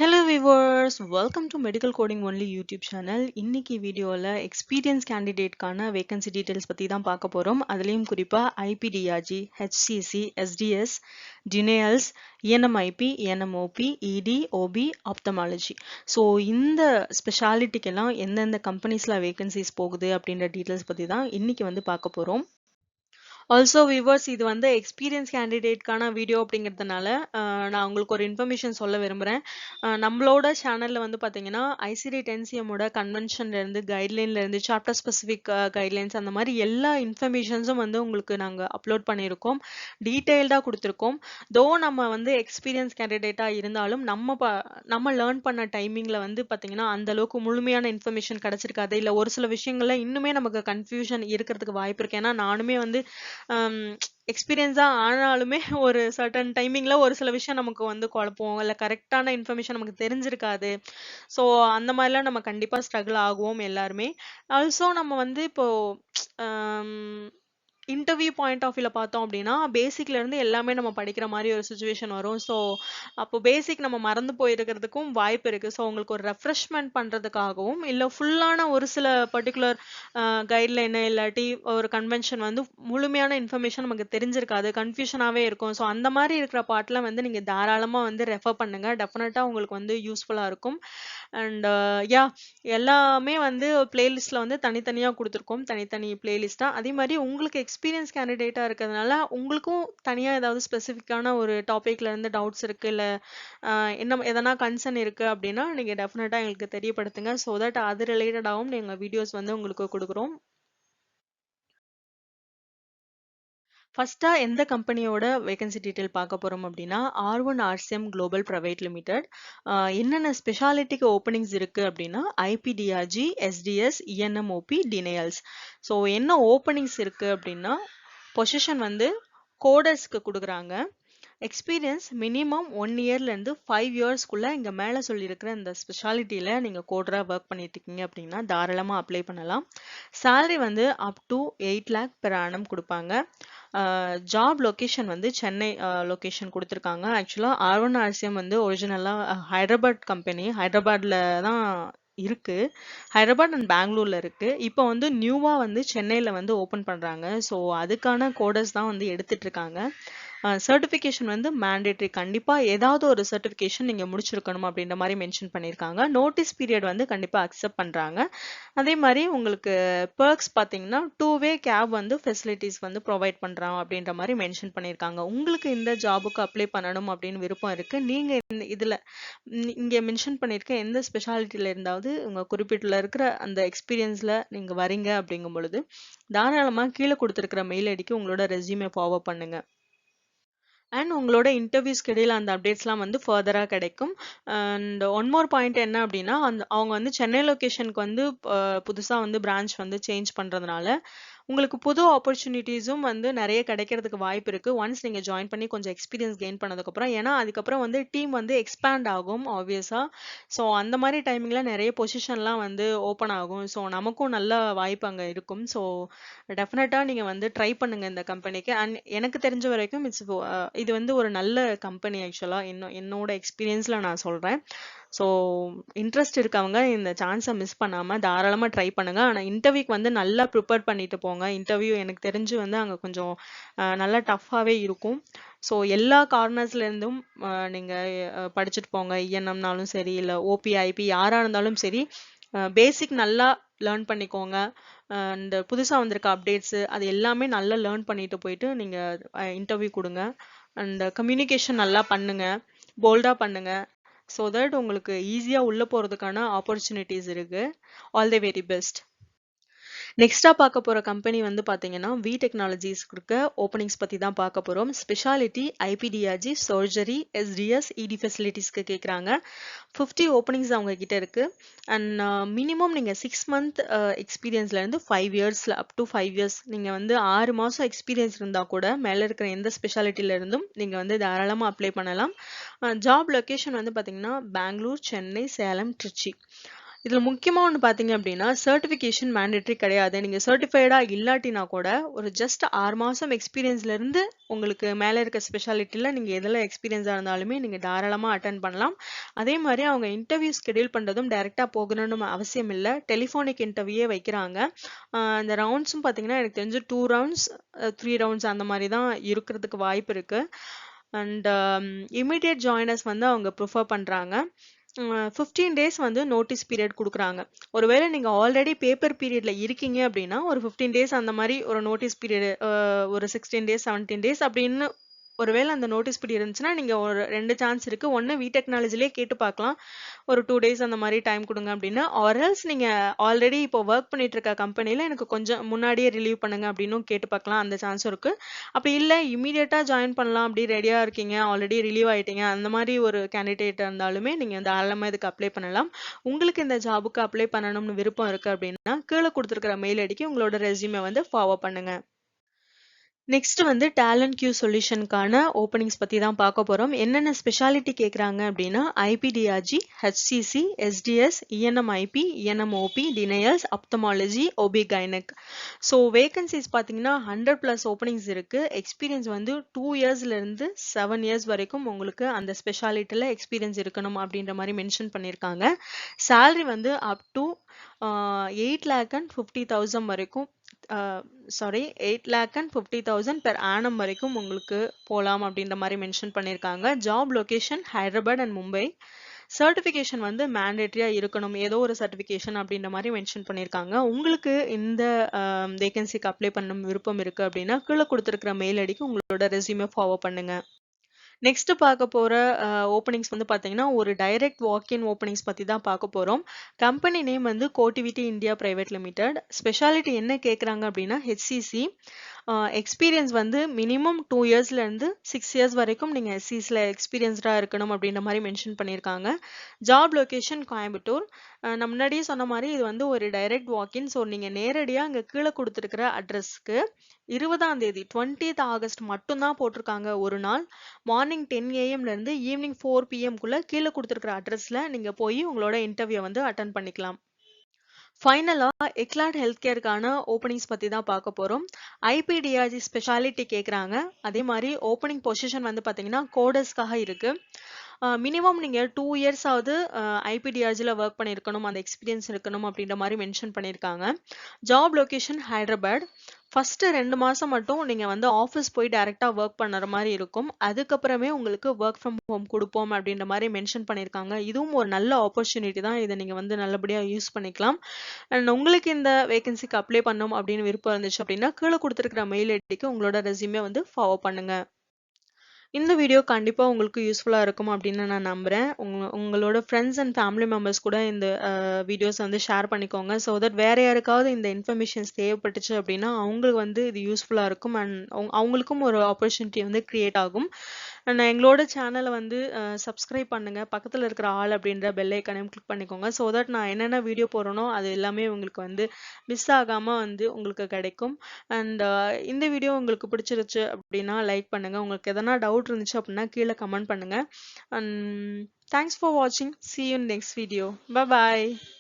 Hello viewers, welcome to Medical Coding Only YouTube channel. இன்னைக்கு வீடியோல experience candidate கான vacancy details பத்தி தான் பார்க்க போறோம். அதுலயும் குறிப்பா IPDRG, HCC, SDS, denials, ENMIP, ENMOP, ED, OB, ophthalmology. So இந்த ஸ்பெஷாலிட்டிக்கெல்லாம் எந்தெந்த கம்பெனிஸ்ல vacancies போகுது அப்படின்ற டீடைல்ஸ் பத்தி தான் இன்னைக்கு வந்து பார்க்க போறோம். ஆல்சோ வியூவர்ஸ் இது வந்து எக்ஸ்பீரியன்ஸ் கேண்டிடேட்கான வீடியோ அப்படிங்கிறதுனால நான் உங்களுக்கு ஒரு இன்ஃபர்மேஷன் சொல்ல விரும்புகிறேன். நம்மளோட சேனலில் வந்து பார்த்தீங்கன்னா ஐசிடி டென்சிஎம்மோட கன்வென்ஷன்லேருந்து கைட்லைன்லேருந்து சாப்டர் ஸ்பெசிஃபிக் கைட்லைன்ஸ் அந்த மாதிரி எல்லா இன்ஃபர்மேஷன்ஸும் வந்து உங்களுக்கு நாங்கள் அப்லோட் பண்ணியிருக்கோம், டீட்டெயில்டாக கொடுத்துருக்கோம். தோ நம்ம வந்து எக்ஸ்பீரியன்ஸ் கேண்டிடேட்டாக இருந்தாலும் நம்ம லேர்ன் பண்ண டைமிங்கில் வந்து பார்த்தீங்கன்னா அந்த அளவுக்கு முழுமையான இன்ஃபர்மேஷன் கிடைச்சிருக்காது, இல்லை ஒரு சில விஷயங்கள்ல இன்னுமே நமக்கு கன்ஃபியூஷன் இருக்கிறதுக்கு வாய்ப்பு இருக்கு. ஏன்னா நானுமே வந்து எக்ஸ்பீரியன்ஸா ஆனாலுமே ஒரு சர்டன் டைமிங்ல ஒரு சில விஷயம் நமக்கு வந்து குழப்பம், இல்ல கரெக்டான இன்ஃபர்மேஷன் நமக்கு தெரிஞ்சிருக்காது. ஸோ அந்த மாதிரிலாம் நம்ம கண்டிப்பா ஸ்ட்ரகிள் ஆகுவோம் எல்லாருமே. ஆல்சோ நம்ம வந்து இப்போ இன்டர்வியூ பாயிண்ட் ஆஃப் வியூல பார்த்தோம் அப்படின்னா பேசிக்ல இருந்து எல்லாமே நம்ம படிக்கிற மாதிரி ஒரு சுச்சுவேஷன் வரும். ஸோ அப்போ பேசிக் நம்ம மறந்து போயிருக்கிறதுக்கும் வாய்ப்பு இருக்கு. ஸோ உங்களுக்கு ஒரு ரெஃப்ரெஷ்மெண்ட் பண்றதுக்காகவும் இல்லை ஃபுல்லான ஒரு சில பர்டிகுலர் கைட்லைனு இல்லாட்டி ஒரு கன்வென்ஷன் வந்து முழுமையான இன்ஃபர்மேஷன் நமக்கு தெரிஞ்சிருக்காது, கன்ஃபியூஷனாகவே இருக்கும். ஸோ அந்த மாதிரி இருக்கிற பார்ட்ல வந்து நீங்கள் தாராளமாக வந்து ரெஃபர் பண்ணுங்க, டெஃபினட்டாக உங்களுக்கு வந்து யூஸ்ஃபுல்லாக இருக்கும். அண்ட் யா எல்லாமே வந்து பிளேலிஸ்ட்ல வந்து தனித்தனியாக கொடுத்துருக்கோம், தனித்தனி பிளேலிஸ்டா. அதே மாதிரி உங்களுக்கு எக்ஸ்பீரியன்ஸ் கேண்டிடேட்டா இருக்கிறதுனால உங்களுக்கும் தனியாக ஏதாவது ஸ்பெசிஃபிக்கான ஒரு டாபிக்ல இருந்து டவுட்ஸ் இருக்கு, இல்லை என்ன எதனா கன்சர்ன் இருக்கு அப்படின்னா நீங்க டெஃபினட்டா எங்களுக்கு தெரியப்படுத்துங்க. ஸோ தட் அது ரிலேட்டடாகவும் நீங்க வீடியோஸ் வந்து உங்களுக்கு கொடுக்குறோம். ஃபர்ஸ்டா எந்த கம்பெனியோட வேகன்சி டீடைல் பார்க்க போறோம் அப்படின்னா R1 RCM global private limited. என்னென்ன ஸ்பெஷாலிட்டிக்கு ஓப்பனிங்ஸ் இருக்கு அப்படின்னா ஐபிடிஆர்ஜி, எஸ்டிஎஸ், இஎன்எம்ஓபி, டினையல்ஸ். ஸோ என்ன ஓப்பனிங்ஸ் இருக்கு அப்படின்னா பொசிஷன் வந்து கோடர்ஸ்க்கு கொடுக்குறாங்க. எக்ஸ்பீரியன்ஸ் மினிமம் 1 இயர்லேருந்து 5 இயர்ஸ்க்குள்ள இங்கே மேலே சொல்லியிருக்கிற இந்த ஸ்பெஷாலிட்டியில் நீங்கள் கோடராக ஒர்க் பண்ணிட்டு இருக்கீங்க அப்படின்னா தாராளமாக அப்ளை பண்ணலாம். சேலரி வந்து up to 8 lakh per annum கொடுப்பாங்க. ஜாப் லொக்கேஷன் வந்து சென்னை லொக்கேஷன் கொடுத்துருக்காங்க. ஆக்சுவலாக R1 RCM வந்து ஒரிஜினலாக ஹைதராபாத் கம்பெனி, ஹைதராபாத்தில் தான் இருக்கு. ஹைதராபாத் அண்ட் பெங்களூர்ல இருக்கு. இப்போ வந்து நியூவா வந்து சென்னையில வந்து ஓபன் பண்றாங்க. ஸோ அதுக்கான கோடர்ஸ் தான் வந்து எடுத்துட்டு இருக்காங்க. சர்டிஃபிகேஷன் வந்து மேண்டேட்ரி, கண்டிப்பா ஏதாவது ஒரு சர்டிஃபிகேஷன் நீங்க முடிச்சிருக்கணும் அப்படின்ற மாதிரி மென்ஷன் பண்ணியிருக்காங்க. நோட்டீஸ் பீரியட் வந்து கண்டிப்பா அக்செப்ட் பண்றாங்க. அதே மாதிரி உங்களுக்கு பெர்க்ஸ் பார்த்தீங்கன்னா 2-வே கேப் வந்து ஃபெசிலிட்டிஸ் வந்து ப்ரொவைட் பண்றோம் அப்படின்ற மாதிரி மென்ஷன் பண்ணியிருக்காங்க. உங்களுக்கு இந்த ஜாபுக்கு அப்ளை பண்ணணும் அப்படின்னு விருப்பம் இருக்கு, நீங்க இதுல இங்க மென்ஷன் பண்ணியிருக்க எந்த ஸ்பெஷாலிட்டியில இருந்தாவது உங்க குறிப்பிட்டுல இருக்கிற அந்த எக்ஸ்பீரியன்ஸ்ல நீங்க வரீங்க அப்படிங்கும் பொழுது தாராளமா கீழே கொடுத்துருக்கிற மெயில் ஐடிக்கு உங்களோட ரெஸ்யூமே ஃபார்வர்ட் பண்ணுங்க. அண்ட் உங்களோட இன்டர்வியூ ஸ்கெடியூல் அந்த அப்டேட்ஸ்லாம் வந்து ஃபர்தராக கிடைக்கும். அண்ட் ஒன் மோர் பாயிண்ட் என்ன அப்படின்னா அவங்க வந்து சென்னை லொக்கேஷனுக்கு வந்து புதுசாக வந்து பிரான்ச் வந்து சேஞ்ச் பண்ணுறதுனால உங்களுக்கு புது ஆப்பர்ச்சுனிட்டிஸும் வந்து நிறைய கிடைக்கிறதுக்கு வாய்ப்பு இருக்கு, ஒன்ஸ் நீங்க ஜாயின் பண்ணி கொஞ்சம் எக்ஸ்பீரியன்ஸ் கெயின் பண்ணதுக்கப்புறம். ஏன்னா அதுக்கப்புறம் வந்து டீம் வந்து எக்ஸ்பேண்ட் ஆகும் ஆப்வியஸா. ஸோ அந்த மாதிரி டைமிங்ல நிறைய பொசிஷன்லாம் வந்து ஓப்பன் ஆகும். ஸோ நமக்கும் நல்ல வாய்ப்பு அங்கே இருக்கும். ஸோ டெஃபினட்டா நீங்க வந்து ட்ரை பண்ணுங்க இந்த கம்பெனிக்கு. அண்ட் எனக்கு தெரிஞ்ச வரைக்கும் இது வந்து ஒரு நல்ல கம்பெனி ஆக்சுவலா, என்னோட எக்ஸ்பீரியன்ஸ்ல நான் சொல்றேன். ஸோ இன்ட்ரெஸ்ட் இருக்கவங்க இந்த சான்ஸை மிஸ் பண்ணாம தாராளமா ட்ரை பண்ணுங்க. ஆனா இன்டர்வியூக்கு வந்து நல்லா ப்ரிப்பேர் பண்ணிட்டு போங்க. இன்டர்வியூ எனக்கு தெரிஞ்சு வந்து அங்க கொஞ்சம் நல்லா டஃப்பாவே இருக்கும். ஸோ எல்லா கார்னர்ஸ்ல இருந்தும் நீங்க படிச்சுட்டு போங்க. இஎன்எம்னாலும் சரி, இல்லை ஓபி ஐபி யாரா இருந்தாலும் சரி, பேசிக் நல்லா லேர்ன் பண்ணிக்கோங்க. அண்ட் புதுசாக வந்திருக்க அப்டேட்ஸு அது எல்லாமே நல்லா லேர்ன் பண்ணிட்டு போயிட்டு நீங்கள் இன்டர்வியூ கொடுங்க. அண்ட் கம்யூனிகேஷன் நல்லா பண்ணுங்க, போல்டாக பண்ணுங்க. ஸோ தட் உங்களுக்கு ஈஸியாக உள்ளே போகிறதுக்கான ஆப்பர்ச்சுனிட்டிஸ் இருக்கு. All the very best. நெக்ஸ்டா பார்க்க போற கம்பெனி வந்து பாத்தீங்கன்னா வி டெக்னாலஜிஸ் இருக்க ஓப்பனிங்ஸ் பத்தி தான் பார்க்க போறோம். ஸ்பெஷாலிட்டி ஐபிடிஆர்ஜி, சர்ஜரி, எஸ்டிஎஸ், இடி ஃபெசிலிட்டிஸ்க்கு கேட்குறாங்க. 50 ஓப்பனிங்ஸ் அவங்க கிட்ட இருக்கு. அண்ட் மினிமம் நீங்க 6 மந்த் எக்ஸ்பீரியன்ஸ்ல இருந்து 5 இயர்ஸ்ல அப் டு 5 இயர்ஸ் நீங்க வந்து 6 மாசம் எக்ஸ்பீரியன்ஸ் இருந்தா கூட மேல இருக்கிற எந்த ஸ்பெஷாலிட்டில இருந்தும் நீங்க வந்து தாராளமா அப்ளை பண்ணலாம். ஜாப் லொகேஷன் வந்து பாத்தீங்கன்னா பெங்களூர், சென்னை, சேலம், திருச்சி. இதுல முக்கியமா ஒன்று பார்த்தீங்க அப்படின்னா சர்டிஃபிகேஷன் மேண்டேட்ரி கிடையாது. நீங்க சர்டிஃபைடா இல்லாட்டினா கூட ஒரு ஜஸ்ட் 6 மாசம் எக்ஸ்பீரியன்ஸ்ல இருந்து உங்களுக்கு மேல இருக்க ஸ்பெஷாலிட்டியில நீங்க எதில் எக்ஸ்பீரியன்ஸா இருந்தாலுமே நீங்க தாராளமா அட்டன் பண்ணலாம். அதே மாதிரி அவங்க இன்டர்வியூ ஸ்கெடியூல் பண்றதும் டைரக்டா போகணும்னு அவசியம் இல்ல. டெலிஃபோனிக் இன்டர்வியூவே வைக்கிறாங்க. அந்த ரவுண்ட்ஸும் பாத்தீங்கன்னா எனக்கு தெரிஞ்சு 2 ரவுண்ட்ஸ் 3 ரவுண்ட்ஸ் அந்த மாதிரி தான் இருக்கிறதுக்கு வாய்ப்பு இருக்கு. அண்ட் இமிடியேட் ஜாயினர்ஸ் வந்து அவங்க ப்ரிஃபர் பண்றாங்க. 15 டேஸ் வந்து நோட்டீஸ் பீரியட் குடுக்குறாங்க. ஒருவேளை நீங்க ஆல்ரெடி பேப்பர் பீரியட்ல இருக்கீங்க அப்படின்னா ஒரு 15 டேஸ் அந்த மாதிரி ஒரு நோட்டீஸ் பீரியட் ஒரு 16 டேஸ் 17 டேஸ் அப்படின்னு ஒருவேளை அந்த நோட்டீஸ் பீரியட் இருந்துச்சுன்னா நீங்க ஒரு 2 சான்ஸ் இருக்கு. ஒன்னு வி டெக்னாலஜிலே கேட்டு பார்க்கலாம். ஒரு 2 டேஸ் அந்த மாதிரி டைம் கொடுங்க அப்படின்னு. ஆர் எல்ஸ் நீங்க ஆல்ரெடி இப்போ ஒர்க் பண்ணிட்டு இருக்க கம்பெனில எனக்கு கொஞ்சம் முன்னாடியே ரிலீவ் பண்ணுங்க அப்படின்னு கேட்டு பார்க்கலாம். அந்த சான்ஸும் இருக்கு. அப்படி இல்ல இமீடியட்டா ஜாயின் பண்ணலாம் அப்படி ரெடியா இருக்கீங்க, ஆல்ரெடி ரிலீவ் ஆயிட்டீங்க, அந்த மாதிரி ஒரு கேண்டிடேட் இருந்தாலுமே நீங்க தாராளமா இதுக்கு அப்ளை பண்ணலாம். உங்களுக்கு இந்த ஜாபுக்கு அப்ளை பண்ணணும்னு விருப்பம் இருக்கு அப்படின்னா கீழே கொடுத்துருக்கிற மெயில் ஐடிக்கு உங்களோட ரெஸ்யூமை வந்து ஃபார்வர்ட் பண்ணுங்க. நெக்ஸ்ட் வந்து டேலண்ட் கியூ சொல்யூஷனுக்கான ஓப்பனிங்ஸ் பத்தி தான் பார்க்க போறோம். என்னென்ன ஸ்பெஷாலிட்டி கேட்குறாங்க அப்படின்னா IPDRG, HCC, STS, ENMIP, ENMOP, டினையல்ஸ், ophthalmology, OB gynaec. So vacancies பார்த்தீங்கன்னா 100+ ஓப்பனிங்ஸ் இருக்கு. எக்ஸ்பீரியன்ஸ் வந்து 2 இயர்ஸ்ல இருந்து 7 இயர்ஸ் வரைக்கும் உங்களுக்கு அந்த ஸ்பெஷாலிட்டியில் எக்ஸ்பீரியன்ஸ் இருக்கணும் அப்படின்ற மாதிரி மென்ஷன் பண்ணியிருக்காங்க. சேலரி வந்து அப் டு 8,50,000 வரைக்கும் சாரி 8,50,000 பெர் ஆனம் வரைக்கும் உங்களுக்கு போலாம் அப்படின்ற மாதிரி மென்ஷன் பண்ணியிருக்காங்க. Job location Hyderabad and Mumbai. Certification வந்து மேண்டேட்டரியா இருக்கணும், ஏதோ ஒரு சர்டிஃபிகேஷன் அப்படின்ற மாதிரி மென்ஷன் பண்ணியிருக்காங்க. உங்களுக்கு இந்த வேகன்சிக்கு அப்ளை பண்ண விருப்பம் இருக்கு அப்படின்னா கீழே கொடுத்துருக்கிற மெயில் ஐடிக்கு உங்களோட ரெஸ்யூமே ஃபார்வர்ட் பண்ணுங்க. நெக்ஸ்ட் பார்க்க போற ஓப்பனிங்ஸ் வந்து பாத்தீங்கன்னா ஒரு டைரக்ட் வாக்-இன் ஓப்பனிங்ஸ் பத்தி தான் பார்க்க போறோம். கம்பெனி நேம் வந்து கோட்டிவிட்டி இந்தியா பிரைவேட் லிமிடெட். ஸ்பெஷாலிட்டி என்ன கேட்குறாங்க அப்படின்னா ஹெச்சிசி. எக்ஸ்பீரியன்ஸ் வந்து மினிமம் 2 இயர்ஸ்ல இருந்து 6 இயர்ஸ் வரைக்கும் நீங்க எஸ்சிஸ்ல எக்ஸ்பீரியன்ஸ்டா இருக்கணும் அப்படின்ற மாதிரி மென்ஷன் பண்ணியிருக்காங்க. Job location Coimbatore. நான் முன்னாடியே சொன்ன மாதிரி இது வந்து ஒரு டைரக்ட் வாக்-இன். ஸோ நீங்க நேரடியா இங்க கீழே கொடுத்துருக்கிற அட்ரஸ்க்கு 20ஆம் தேதி 20th ஆகஸ்ட் மட்டும் தான் போட்டிருக்காங்க ஒரு நாள். மார்னிங் 10 AM இருந்து ஈவினிங் 4 PM குள்ள கீழே கொடுத்துருக்கிற அட்ரஸ்ல நீங்க போய் உங்களோட இன்டர்வியூ வந்து அட்டன் பண்ணிக்கலாம். ஃபைனலா எக்லாட் ஹெல்த் கேருக்கான ஓப்பனிங்ஸ் பத்தி தான் பார்க்க போறோம். ஐபிடிஆர்ஜி ஸ்பெஷாலிட்டி கேட்குறாங்க. அதே மாதிரி ஓப்பனிங் பொசிஷன் வந்து பாத்தீங்கன்னா கோடர்ஸ்க்காக இருக்கு. மினிமம் நீங்க 2 இயர்ஸ் ஆவது ஐபிடிஆர்ஜில ஒர்க் பண்ணியிருக்கணும், அந்த எக்ஸ்பீரியன்ஸ் இருக்கணும் அப்படின்ற மாதிரி மென்ஷன் பண்ணியிருக்காங்க. Job location Hyderabad. ஃபர்ஸ்ட் 2 மாசம் மட்டும் நீங்க வந்து ஆஃபீஸ் போய் டைரக்டா ஒர்க் பண்ணுற மாதிரி இருக்கும். அதுக்கப்புறமே உங்களுக்கு ஒர்க் ஃப்ரம் ஹோம் கொடுப்போம் அப்படின்ற மாதிரி மென்ஷன் பண்ணியிருக்காங்க. இதுவும் ஒரு நல்ல ஆப்பர்ச்சுனிட்டி தான். இதை நீங்க வந்து நல்லபடியா யூஸ் பண்ணிக்கலாம். அண்ட் உங்களுக்கு இந்த வேகன்சிக்கு அப்ளை பண்ணணும் அப்படின்னு விருப்பம் இருந்துச்சு அப்படின்னா கீழே கொடுத்துருக்கிற மெயில் ஐடிக்கு உங்களோட ரெஸ்யூமே வந்து ஃபார்வர்ட் பண்ணுங்க. இந்த வீடியோ கண்டிப்பா உங்களுக்கு யூஸ்ஃபுல்லா இருக்கும் அப்படின்னு நான் நம்புறேன். உங்களோட ஃப்ரெண்ட்ஸ் அண்ட் ஃபேமிலி மெம்பர்ஸ் கூட இந்த வீடியோஸ் வந்து ஷேர் பண்ணிக்கோங்க. ஸோ தட் வேற யாருக்காவது இந்த இன்ஃபர்மேஷன்ஸ் தேவைப்பட்டுச்சு அப்படின்னா அவங்களுக்கு வந்து இது யூஸ்ஃபுல்லா இருக்கும் அண்ட் அவங்களுக்கும் ஒரு ஆப்பர்ச்சுனிட்டி வந்து கிரியேட் ஆகும். அண்ட் எங்களோட சேனலை வந்து சப்ஸ்கிரைப் பண்ணுங்க. பக்கத்தில் இருக்கிற ஆல் அப்படின்ற பெல் ஐக்கானையும் கிளிக் பண்ணிக்கோங்க. ஸோ தட் நான் என்னென்ன வீடியோ போடுறேனோ அது எல்லாமே உங்களுக்கு வந்து மிஸ் ஆகாம வந்து உங்களுக்கு கிடைக்கும். அண்ட் இந்த வீடியோ உங்களுக்கு பிடிச்சிருச்சு அப்படின்னா லைக் பண்ணுங்க. உங்களுக்கு எதனா டவுட் இருந்துச்சு அப்படின்னா கீழே கமெண்ட் பண்ணுங்க. அண்ட் தேங்க்ஸ் ஃபார் வாட்சிங். See you in next video. Bye bye.